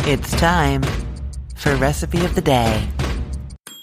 It's time for Recipe of the Day.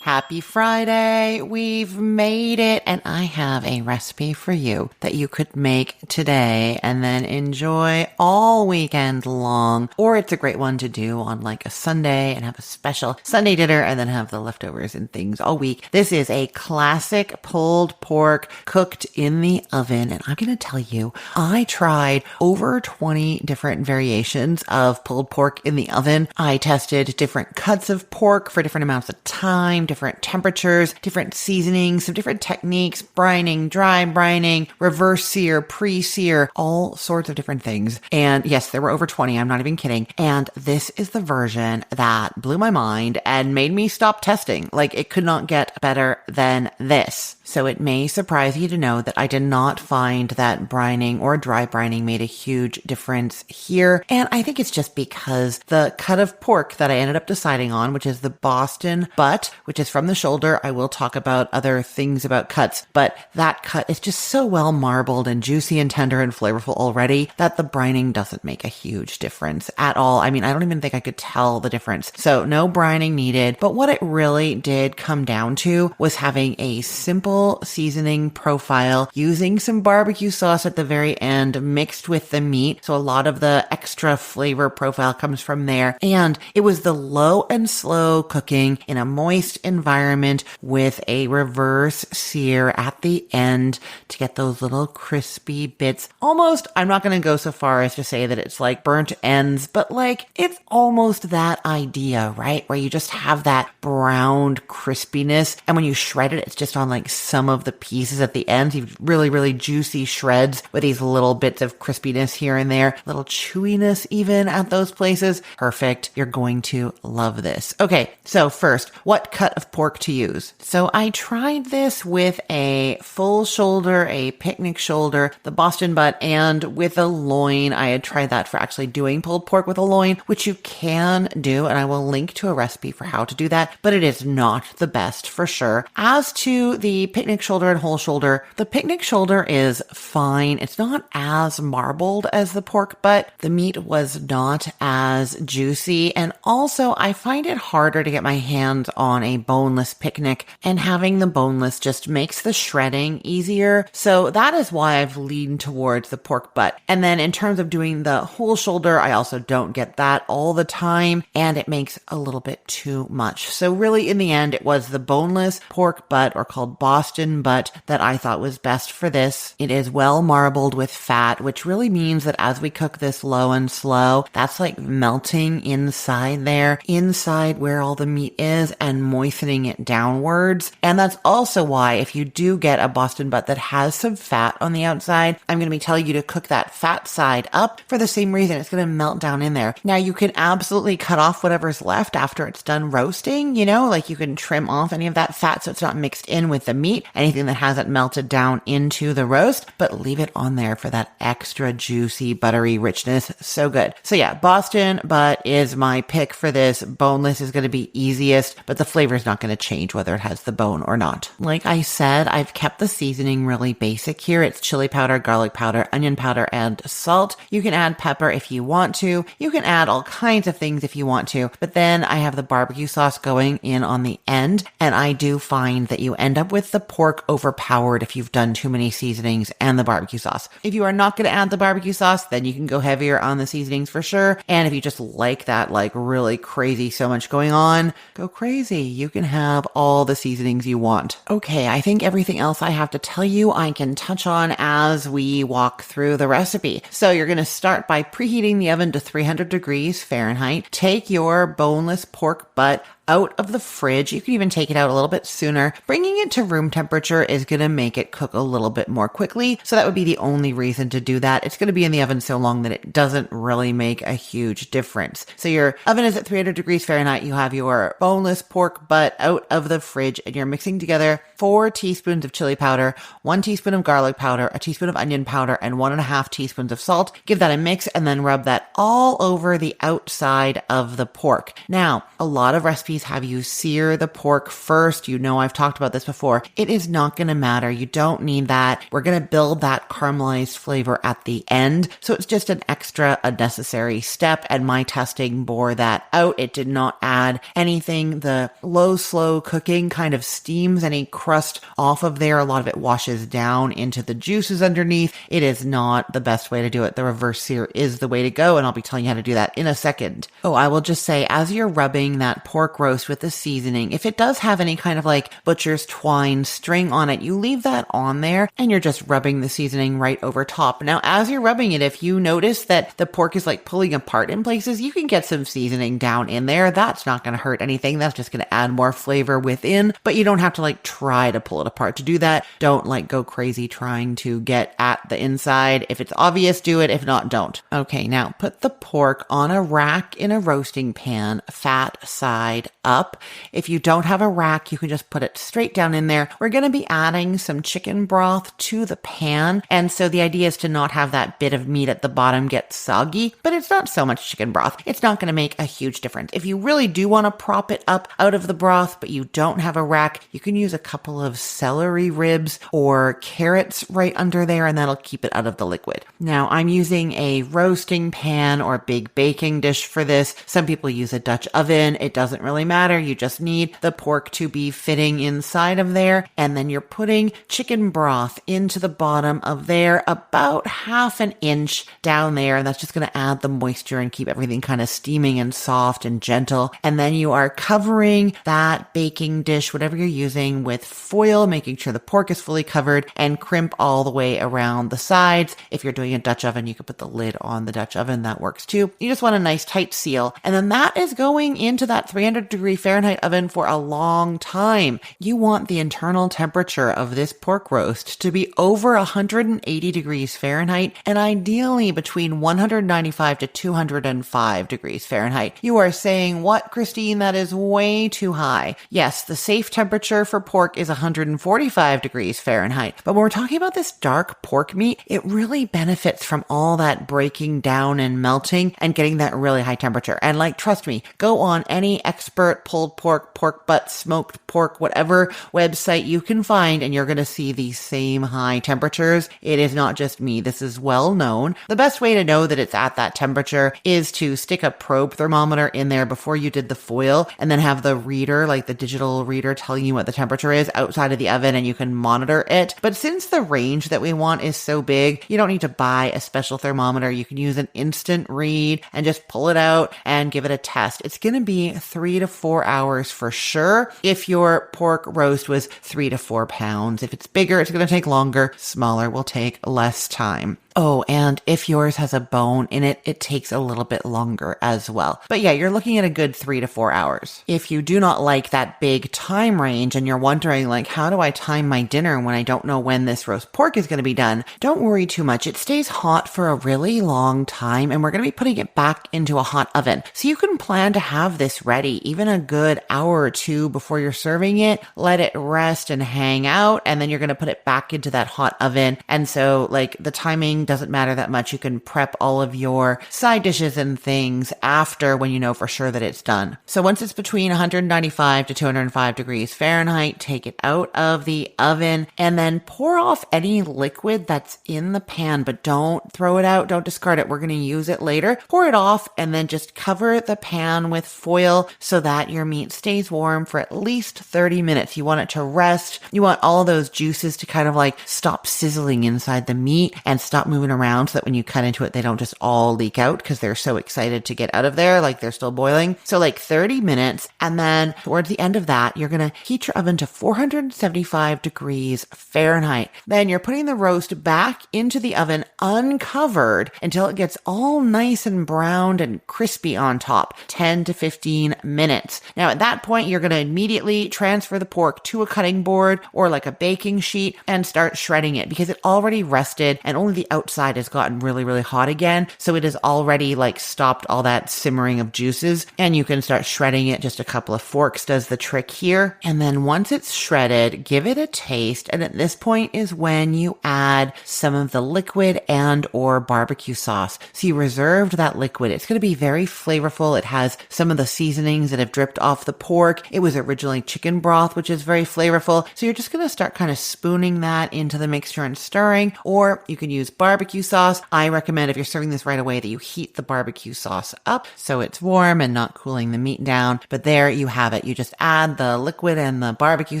Happy Friday! We've made it, and I have a recipe for you that you could make today and then enjoy all weekend long. Or it's a great one to do on like a Sunday and have a special Sunday dinner and then have the leftovers and things all week. This is a classic pulled pork cooked in the oven, and I'm going to tell you, I tried over 20 different variations of pulled pork in the oven. I tested different cuts of pork for different amounts of time, different temperatures, different seasonings, some different techniques, brining, dry brining, reverse sear, pre-sear, all sorts of different things. And yes, there were over 20. I'm not even kidding. And this is the version that blew my mind and made me stop testing. Like, it could not get better than this. So it may surprise you to know that I did not find that brining or dry brining made a huge difference here. And I think it's just because the cut of pork that I ended up deciding on, which is the Boston butt, which is from the shoulder. I will talk about other things about cuts, but that cut is just so well marbled and juicy and tender and flavorful already that the brining doesn't make a huge difference at all. I mean, I don't even think I could tell the difference. So no brining needed. But what it really did come down to was having a simple seasoning profile using some barbecue sauce at the very end mixed with the meat. So a lot of the extra flavor profile comes from there. And it was the low and slow cooking in a moist environment with a reverse sear at the end to get those little crispy bits. Almost, I'm not going to go so far as to say that it's like burnt ends, but like it's almost that idea, right? Where you just have that browned crispiness. And when you shred it, it's just on like some of the pieces at the end. You've really, really juicy shreds with these little bits of crispiness here and there, little chewiness even at those places. Perfect. You're going to love this. Okay. So first, what cut of pork to use? So I tried this with a full shoulder, a picnic shoulder, the Boston butt, and with a loin. I had tried that for actually doing pulled pork with a loin, which you can do. And I will link to a recipe for how to do that, but it is not the best for sure. As to the picnic shoulder and whole shoulder, the picnic shoulder is fine. It's not as marbled as the pork butt. The meat was not as juicy. And also I find it harder to get my hands on a boneless picnic, and having the boneless just makes the shredding easier. So that is why I've leaned towards the pork butt. And then in terms of doing the whole shoulder, I also don't get that all the time, and it makes a little bit too much. So really in the end, it was the boneless pork butt, or called Boston butt, that I thought was best for this. It is well marbled with fat, which really means that as we cook this low and slow, that's like melting inside there, inside where all the meat is, and moistening it downwards. And that's also why if you do get a Boston butt that has some fat on the outside, I'm going to be telling you to cook that fat side up for the same reason. It's going to melt down in there. Now you can absolutely cut off whatever's left after it's done roasting, like you can trim off any of that fat so it's not mixed in with the meat, anything that hasn't melted down into the roast, but leave it on there for that extra juicy, buttery richness. So good. So yeah, Boston butt is my pick for this. Boneless is going to be easiest, but the flavor is not going to change whether it has the bone or not. Like I said, I've kept the seasoning really basic here. It's chili powder, garlic powder, onion powder, and salt. You can add pepper if you want to. You can add all kinds of things if you want to, but then I have the barbecue sauce going in on the end, and I do find that you end up with the pork overpowered if you've done too many seasonings and the barbecue sauce. If you are not going to add the barbecue sauce, then you can go heavier on the seasonings for sure. And if you just like that, like really crazy, so much going on, go crazy. You can have all the seasonings you want. Okay, I think everything else I have to tell you, I can touch on as we walk through the recipe. So you're going to start by preheating the oven to 300 degrees Fahrenheit. Take your boneless pork butt out of the fridge. You can even take it out a little bit sooner. Bringing it to room temperature is going to make it cook a little bit more quickly. So that would be the only reason to do that. It's going to be in the oven so long that it doesn't really make a huge difference. So your oven is at 300 degrees Fahrenheit. You have your boneless pork butt out of the fridge, and you're mixing together 4 teaspoons of chili powder, 1 teaspoon of garlic powder, a teaspoon of onion powder, and 1.5 teaspoons of salt. Give that a mix and then rub that all over the outside of the pork. Now, a lot of recipes recipes have you sear the pork first. You know, I've talked about this before. It is not going to matter. You don't need that. We're going to build that caramelized flavor at the end. So it's just an extra unnecessary step, and my testing bore that out. It did not add anything. The slow cooking kind of steams any crust off of there. A lot of it washes down into the juices underneath. It is not the best way to do it. The reverse sear is the way to go, and I'll be telling you how to do that in a second. Oh, I will just say, as you're rubbing that pork roast with the seasoning, if it does have any kind of like butcher's twine string on it, you leave that on there and you're just rubbing the seasoning right over top. Now, as you're rubbing it, if you notice that the pork is like pulling apart in places, you can get some seasoning down in there. That's not going to hurt anything. That's just going to add more flavor within, but you don't have to like try to pull it apart. To do that, don't like go crazy trying to get at the inside. If it's obvious, do it. If not, don't. Okay, now put the pork on a rack in a roasting pan, fat side up. If you don't have a rack, you can just put it straight down in there. We're going to be adding some chicken broth to the pan. And so the idea is to not have that bit of meat at the bottom get soggy, but it's not so much chicken broth. It's not going to make a huge difference. If you really do want to prop it up out of the broth, but you don't have a rack, you can use a couple of celery ribs or carrots right under there, and that'll keep it out of the liquid. Now, I'm using a roasting pan or big baking dish for this. Some people use a Dutch oven. It doesn't really matter. You just need the pork to be fitting inside of there. And then you're putting chicken broth into the bottom of there, about half an inch down there. And that's just going to add the moisture and keep everything kind of steaming and soft and gentle. And then you are covering that baking dish, whatever you're using, with foil, making sure the pork is fully covered, and crimp all the way around the sides. If you're doing a Dutch oven, you could put the lid on the Dutch oven. That works too. You just want a nice tight seal. And then that is going into that 300-degree Fahrenheit oven for a long time. You want the internal temperature of this pork roast to be over 180 degrees Fahrenheit, and ideally between 195 to 205 degrees Fahrenheit. You are saying, what, Christine? That is way too high. Yes, the safe temperature for pork is 145 degrees Fahrenheit. But when we're talking about this dark pork meat, it really benefits from all that breaking down and melting and getting that really high temperature. And like, trust me, go on any expert pulled pork, pork butt, smoked pork, whatever website you can find, and you're going to see these same high temperatures. It is not just me. This is well known. The best way to know that it's at that temperature is to stick a probe thermometer in there before you did the foil, and then have the reader, like the digital reader, telling you what the temperature is outside of the oven, and you can monitor it. But since the range that we want is so big, you don't need to buy a special thermometer. You can use an instant read and just pull it out and give it a test. It's going to be 3 to 4 hours for sure if your pork roast was 3 to 4 pounds. If it's bigger, it's going to take longer. Smaller will take less time. Oh, and if yours has a bone in it, it takes a little bit longer as well. But yeah, you're looking at a good 3 to 4 hours. If you do not like that big time range and you're wondering, like, how do I time my dinner when I don't know when this roast pork is going to be done? Don't worry too much. It stays hot for a really long time, and we're going to be putting it back into a hot oven. So you can plan to have this ready even a good hour or two before you're serving it. Let it rest and hang out, and then you're going to put it back into that hot oven. And so, like, the timing doesn't matter that much. You can prep all of your side dishes and things after, when you know for sure that it's done. So once it's between 195 to 205 degrees Fahrenheit, take it out of the oven and then pour off any liquid that's in the pan, but don't throw it out. Don't discard it. We're going to use it later. Pour it off and then just cover the pan with foil so that your meat stays warm for at least 30 minutes. You want it to rest. You want all those juices to kind of like stop sizzling inside the meat and stop moving around, so that when you cut into it, they don't just all leak out because they're so excited to get out of there, like they're still boiling. So like 30 minutes. And then towards the end of that, you're going to heat your oven to 475 degrees Fahrenheit. Then you're putting the roast back into the oven uncovered until it gets all nice and browned and crispy on top, 10 to 15 minutes. Now at that point, you're going to immediately transfer the pork to a cutting board or like a baking sheet and start shredding it because it already rested and only the outside outside has gotten really, really hot again. So it has already like stopped all that simmering of juices, and you can start shredding it. Just a couple of forks does the trick here. And then once it's shredded, give it a taste. And at this point is when you add some of the liquid and or barbecue sauce. So you reserved that liquid. It's going to be very flavorful. It has some of the seasonings that have dripped off the pork. It was originally chicken broth, which is very flavorful. So you're just going to start kind of spooning that into the mixture and stirring, or you can use barbecue sauce. I recommend if you're serving this right away that you heat the barbecue sauce up so it's warm and not cooling the meat down. But there you have it. You just add the liquid and the barbecue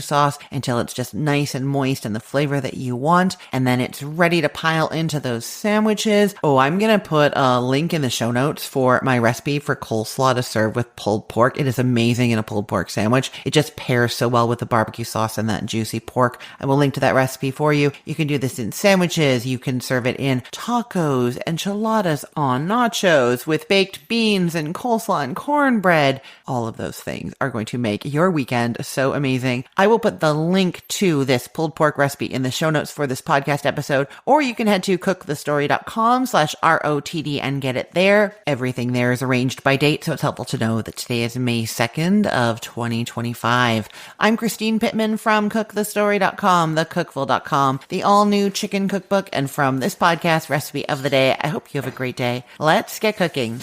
sauce until it's just nice and moist and the flavor that you want. And then it's ready to pile into those sandwiches. Oh, I'm going to put a link in the show notes for my recipe for coleslaw to serve with pulled pork. It is amazing in a pulled pork sandwich. It just pairs so well with the barbecue sauce and that juicy pork. I will link to that recipe for you. You can do this in sandwiches. You can serve it in tacos, enchiladas, on nachos with baked beans and coleslaw and cornbread. All of those things are going to make your weekend so amazing. I will put the link to this pulled pork recipe in the show notes for this podcast episode, or you can head to cookthestory.com/ROTD and get it there. Everything there is arranged by date, so it's helpful to know that today is May 2nd of 2025. I'm Christine Pittman from cookthestory.com, thecookville.com, the all-new chicken cookbook, and from this podcast, Recipe of the Day. I hope you have a great day. Let's get cooking.